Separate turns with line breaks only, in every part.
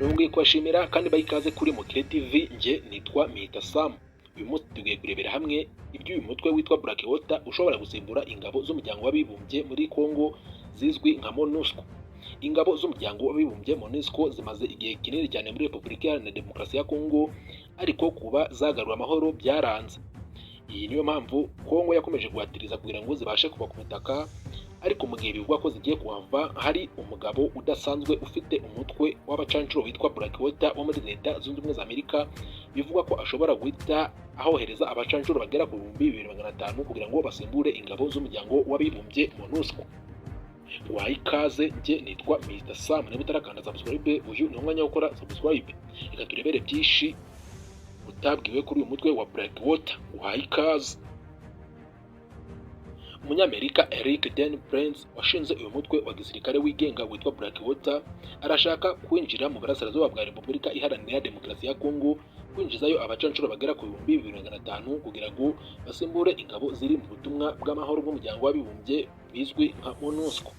nongeye kubashimira kandi bayikaze kuri Mukire TV. Nge nitwa Mihita Sam. Uyu munsi tugiye kurebera hamwe iby'uyu mutwe witwa Blackwater ushobora gusimbura ingabo z'umuryango w'abibumbye muri Congo zizwi nka MONUSCO. Ingabo z'umuryango w'abibumbye MONUSCO zimaze igihe kinini cyane muri Repubulika Iharanira Demokarasi ya Congo, ariko kuba zagarura amahoro byaranze. Iyi niyo mpamvu Congo yakomeje guhatiriza kugira ngo zibashe kuva ku butaka, ariko mu gihe bivugwa ko zigiye kuhava, hari umugabo udasanzwe ufite umutwe w'abacancuro witwa Blackwater wo muri Leta Zunze Ubumwe za Amerika. Bivugwa ko ashobora guhita ahohereza abacancuro bagera ku 2500 kugira ngo basimbure ingabo z'umuryango w'abibumbye MONUSCO. Wayi ikaze, nge nitwa Mr. Sam. Niba utarakanda subscribe, uyu ni umwanya wo gukora subscribe. Reka turebere byinshi utabwiwe kuri uyu mutwe wa Blackwater. Wayi ikaze. Umunyamerika Eric Den Prince washinze uyu mutwe wa gisirikare wigenga witwa Blackwater arashaka kwinjira mu burasirazuba bwa Repubulika Iharanira Demokarasi ya Congo, kwinjizayo abacancuro bagera ku 2500 kugira ngo basimbure ingabo ziri mu butumwa bw'amahoro bw'umuryango w'abibumbye bizwi nka MONUSCO.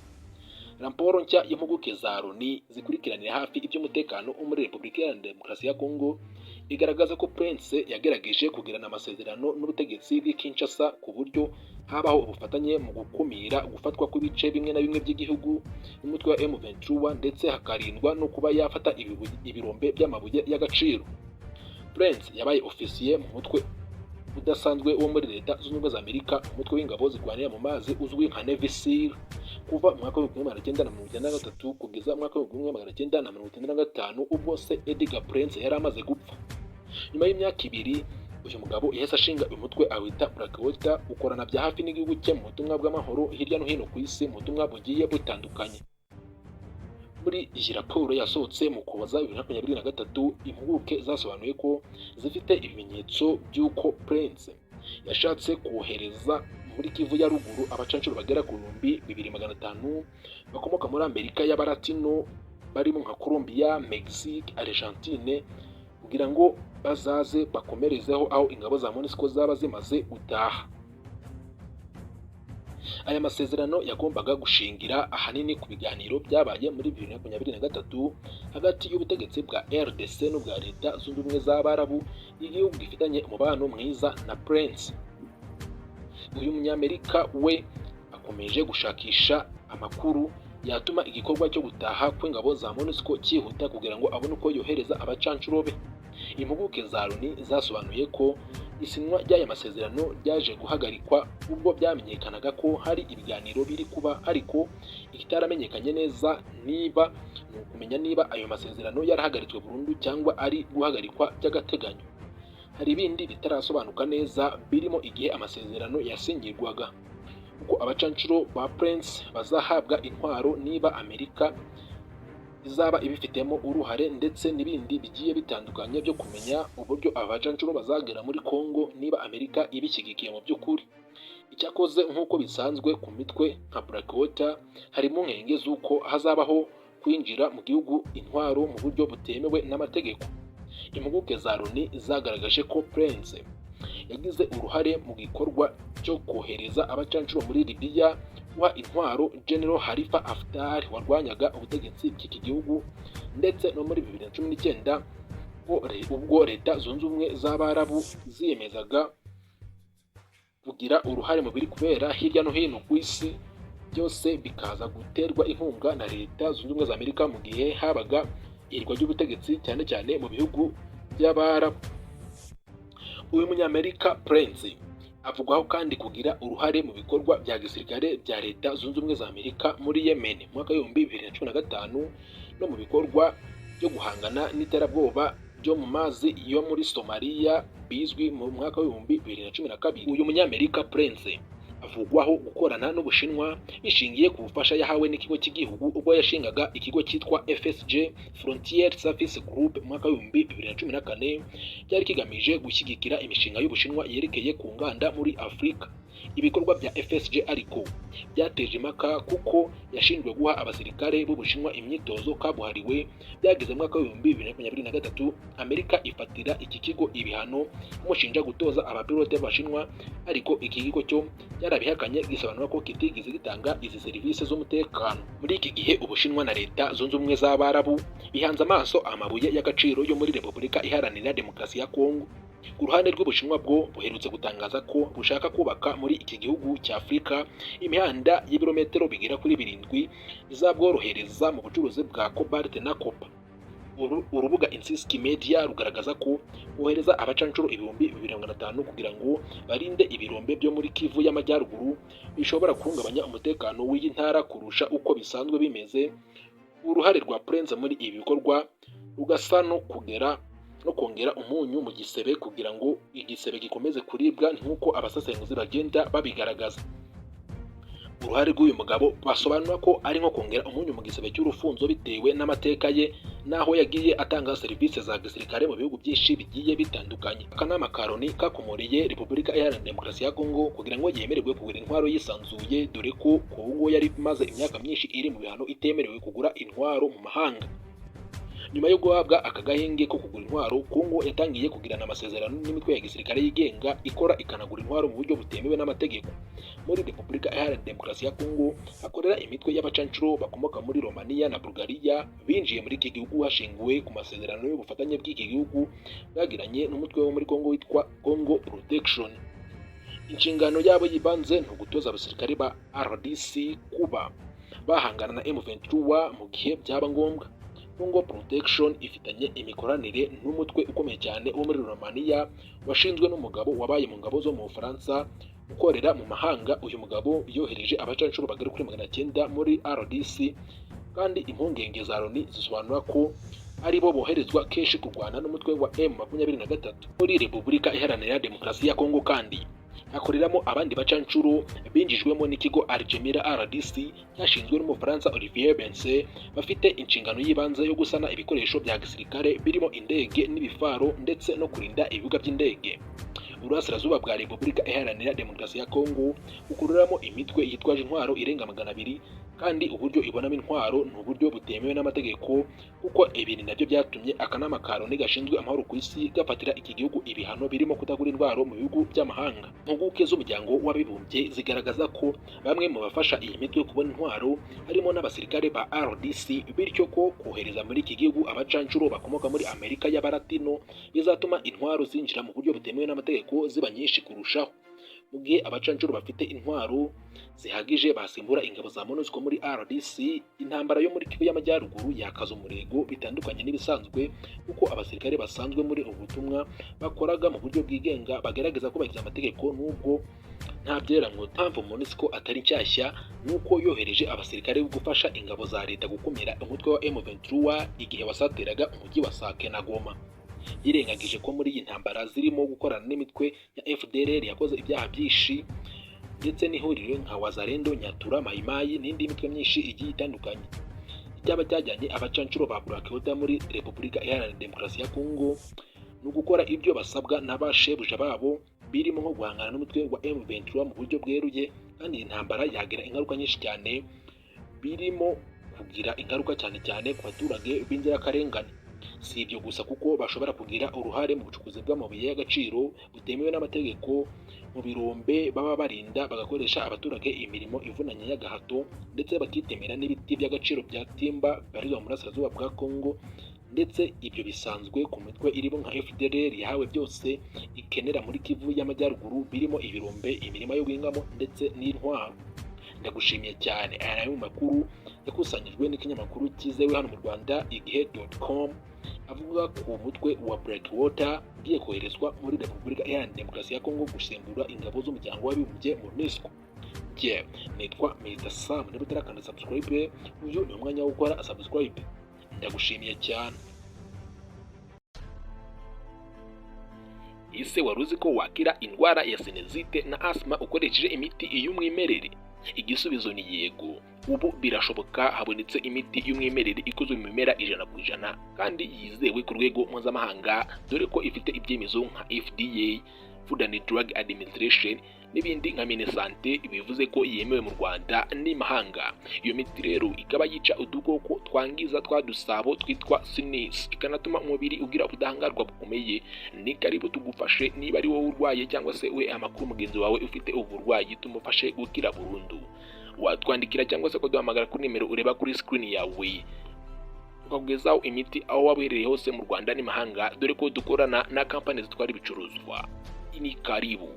Raporo nshya y'impuguke za Loni zikurikiranira hafi iby'umutekano wo muri Repubulika Iharanira Demokarasi ya Congo igaragaza ko Prince yagerageje kugirana amasezerano n'ubutegetsi bw'i Kinshasa ku buryo habaho ubufatanye mu gukumira gufatwa kw'ibice bimwe na bimwe by'igihugu n'umutwe wa M23, ndetse hakarindwa no kuba yafata ibirombe by'amabuye y'agaciro. Prince yabaye ofisiye mu mutwe udasanzwe wo muri Leta Zunze Ubumwe za Amerika, umutwe w'ingabo zirwanira mu mazi uzwi nka Navy SEAL, kuva mu mwaka w'1993 kugeza mu mwaka w'1995 ubwo se Edgar Prince yari amaze gupfa. Nyuma y'imyaka 2 uyu mugabo yahise ashinga uyu mutwe awita Blackwater, ukorana bya hafi n'igihugu cye mu butumwa bw'amahoro hirya no hino ku isi, mu butumwa bugiye butandukanye. Muri iyi raporo yasohotse mu Ukuboza 2023, impuguke zasobanuye ko zifite ibimenyetso by'uko Prince yashatse kohereza muri Kivu ya ruguru abacancuro bagera ku 2500 bakomoka muri Amerika y'Abalatino barimo nka Colombia, Mexique, Argentine, kugira ngo bazaze bakomerezeho aho ingabo za MONUSCO zaba zimaze gutaha. Aya masezerano yagombaga gushingira ahanini ku biganiro byabaye muri 2023 hagati y'ubutegetsi bwa RDC n'ubwa Leta Zunze Ubumwe z'Abarabu, igihugu gifitanye umubano mwiza na Prince. Uyu munyamerika we akomeje gushakisha amakuru yatuma igikorwa cyo gutaha kw'ingabo za MONUSCO cyihuta kugira ngo abone uko yohereza abacancuro be. Impuguke za Loni zasobanuye ko isinywa ry'aya masezerano ryaje guhagarikwa ubwo byamenyekanaga ko hari ibiganiro biri kuba, ariko ikitaramenyekanye neza niba ni ukumenya niba ayo masezerano yarahagaritswe burundu cyangwa ari guhagarikwa by'agateganyo. Hari ibindi bitarasobanuka neza birimo igihe amasezerano yasinyirwaga, uko abacancuro ba Prince bazahabwa intwaro, niba Amerika izaba ibifitemo uruhare, ndetse n'ibindi bigiye bitandukanye byo kumenya uburyo abacancuro bazagera muri Congo niba Amerika ibishyigikiye mu by'ukuri. Icyakoze nk'uko bisanzwe ku mitwe nka Blackwater, harimo nkenge z'uko hazabaho kwinjira mu gihugu intwaro mu buryo butemewe n'amategeko. Impuguke za Loni zagaragaje ko Prince yagize uruhare mu gikorwa cyo kohereza abacancuro muri Libya wa intwaro General Khalifa Haftar warwanyaga ubutegetsi bw'iki gihugu, ndetse no muri 2019 ubwo Leta Zunze Ubumwe z'Abarabu ziyemezaga kugira uruhare mu biri kubera hirya no hino ku isi, byose bikaza guterwa inkunga na Leta Zunze Ubumwe za Amerika mu gihe habaga irwa ry'ubutegetsi cyane cyane mu bihugu by'Abarabu. Uyu munyamerika Prince avugwaho kandi kugira uruhare mu bikorwa bya gisirikare bya Leta Zunze Ubumwe za Amerika muri Yemen mu mwaka wa 2015 no mu bikorwa byo guhangana n'iterabwoba byo mu mazi yo muri Somalia bizwi mu mwaka wa 2012. Uyu munyamerika Prince avugwaho gukorana n'Ubushinwa bishingiye ku bufasha yahawe n'ikigo cy'igihugu ubwo yashingaga ikigo cyitwa FSG Frontier Service Group mu mwaka wa 2014, cyari kigamije gushyigikira imishinga y'Ubushinwa yerekeye ku nganda muri Afurika. Ibikorwa bya FSG ariko byateje impaka kuko yashinjwe guha abasirikare b'Ubushinwa imyitozo kabuhariwe byageze mu mwaka w'ibihumbi 2023. Amerika ifatira iki kigo ibihano imushinja gutoza abapilote b'Abashinwa, ariko iki kigo cyo yarabihakanye gisobanura ko kitigeze gitanga izi serivisi z'umutekano. Muri iki gihe Ubushinwa na Leta Zunze Ubumwe z'Abarabu bihanze amaso amabuye y'agaciro yo muri Repubulika Iharanira Demokarasi ya Kongo. Ku ruhande rw'Ubushinwa bwo buherutse gutangaza ko bushaka kubaka muri iki gihugu cya Afurika imihanda y'ibirometero bigera kuri 7 izabworohereza mu bucuruzi bwa cobalt na copper. Urubuga Insiski Media rugaragaza ko bohereza abacanshuro 2500 kugira ngo barinde ibirombe byo muri Kivu y'Amajyaruguru bishobora guhungabanya umutekano w'iyi ntara kurusha uko bisanzwe bimeze. Uruhare rwa Prince muri ibi bikorwa rugasa no kongera umunyu mu gisebe kugira ngo igisebe gikomeze kuribwa nk'uko abasesenguzi bagenda babigaragaza. Uruhare rw'uyu mugabo basobanura ko ari nko kongera umunyu mu gisebe cy'urufunzo bitewe n'amateka ye naho yagiye atanga serivisi za gisirikare mu bihugu byinshi bigiye bitandukanye. Akanama ka Loni kakomoreye Repubulika Iharanira Demokarasi ya Kongo kugira ngo yemererwe kugura intwaro yisanzuye, dore ko Kongo yari imaze imyaka myinshi iri mu bihano itemerewe kugura intwaro mu mahanga. Nyuma yo guhabwa aka gahenge ko kugura intwaro, Kongo yatangiye kugirana amasezerano n'imitwe ya gisirikare yigenga ikora ikanagura intwaro mu buryo butemewe n'amategeko. Muri Repubulika Iharanira Demokarasi ya Kongo hakorera imitwe y'abacanshuro bakomoka muri Romania na Bulgaria binjiye muri iki gihugu hashingiwe ku masezerano y'ubufatanye bw'iki gihugu bwagiranye n'umutwe wo muri Kongo witwa Congo Protection. Inshingano yabo yibanze ni ugutoza abasirikare ba RDC kuba bahangana na M23 mu gihe byaba ngombwa. Congo Protection ifitanye imikoranire n'umutwe ukomeye cyane wo muri Romania washinzwe n'umugabo wabaye mu ngabo zo mu Bufaransa ukorera mu mahanga. Uyu mugabo yohereje abacanshuro bagera kuri 900 muri RDC, kandi impungenge za Loni zisobanura ko ari bo boherezwa kenshi kurwana n'umutwe wa M23. Muri Repubulika Iharanira Demokarasi ya Kongo kandi hakoreramo abandi bacanshuro binjijwemo n'ikigo Algemira RDC cyashinzwe n'Umufaransa Olivier Bense, bafite inshingano y'ibanze yo gusana ibikoresho bya gisirikare birimo indege n'ibifaro ndetse no kurinda ibibuga by'indege. Uburasirazuba bwa Repubulika Iharanira Demokarasi ya Kongo bukururamo imitwe yitwaje intwaro irenga 200, kandi uburyo ibonamo intwaro ni uburyo butemewe n'amategeko, kuko ibi nabyo byatumye akanama ka Loni gashinzwe amahoro ku isi gafatira iki gihugu ibihano birimo kutagura intwaro mu bihugu by'amahanga. Impuguke z'umuryango w'abibumbye zigaragaza ko bamwe mu bafasha iyi mitwe kubona intwaro harimo n'abasirikare ba RDC, bityo ko kohereza muri iki gihugu abacanshuro bakomoka muri Amerika y'Abalatino bizatuma intwaro zinjira mu buryo butemewe n'amategeko ziba nyinshi kurushaho. Mu gihe abacanshuro bafite intwaro zihagije basimbura ingabo za MONUSCO muri RDC, intambara yo muri Kivu y'Amajyaruguru yakaza umurego bitandukanye n'ibisanzwe, kuko abasirikare basanzwe muri ubu butumwa bakoraga mu buryo bwigenga bagerageza kubahiriza amategeko. Nubwo nta byerango mpamvu MONUSCO atari nshyashya, nuko yohereje abasirikare bo gufasha ingabo za leta gukumira umutwe wa M23 igihe wasatiraga umujyi wa Sake na Goma. Yirengagije ko muri iyi ntambara zirimo gukorana n'imitwe ya FDLR yakoze ibyaha byinshi ndetse n'ihuriro nka Wazalendo, Nyatura, Mayimayi n'indi mitwe myinshi igiye itandukanye. Icyaba cyajyanye abacanshuro ba Blackwater muri Repubulika Iharanira Demokarasi ya Kongo ni ugukora ibyo basabwa n'abashebuja babo, birimo nko guhangana n'umutwe wa M23 mu buryo bweruye, kandi iyi ntambara yagira ingaruka nyinshi cyane, birimo kugira ingaruka cyane cyane ku baturage b'inzirakarengane. Si ibyo gusa, kuko bashobora kugira uruhare mu bucukuzi bw'amabuye y'agaciro butemewe n'amategeko mu birombe baba barinda, bagakoresha abaturage imirimo ivunanye y'agahato, ndetse bakitemera n'ibiti by'agaciro bya timba bibarizwa mu burasirazuba bwa Kongo. Ndetse ibyo bisanzwe ku mitwe irimo nka FDLR yahawe byose ikenera muri Kivu y'Amajyaruguru, birimo ibirombe, imirima yo guhingamo ndetse n'intwaro. Ndagushimiye cyane. Aya nayo makuru yakusanyijwe n'ikinyamakuru cyizewe hano mu Rwanda igihe.com, avuga ku mutwe wa Blackwater ugiye koherezwa muri Repubulika Iharanira Demokarasi ya Kongo gusimbura ingabo z'umuryango w'abibumbye MONUSCO. Nitwa Mr. Sam, niba utarakanda subscribe, uyu ni umwanya wo gukora subscribe. Ndagushimiye cyane. Ese wari uzi ko wakira indwara ya sinezite na asthma ukoresheje imiti y'umwimerere? Igisubizo ni yego. Ubu birashoboka, habonetse imiti y'umwimerere ikozwe mu bimera 100% kandi yizewe ku rwego mpuzamahanga, dore ko ifite ibyemezo nka FDA Food and Drug Administration n'ibindi nka Minisante bivuze ko yemewe mu Rwanda n'imahanga. Iyo miti rero ikaba yica udukoko twangiza twa dusabo twitwa sinus, ikanatuma umubiri ugira ubudahangarwa bukomeye. Ni karibu tugufashe niba ari wowe urwaye cyangwa se we amakuru mugenzi wawe ufite uburwayi, tumufashe gukira burundu. Watwandikira cyangwa se kuduhamagara kuri nimero ureba kuri screen yawe, tukakugezaho imiti aho waba uherereye hose mu Rwanda n'imahanga, dore ko dukorana na kampani zitwara ibicuruzwa. Ni karibu.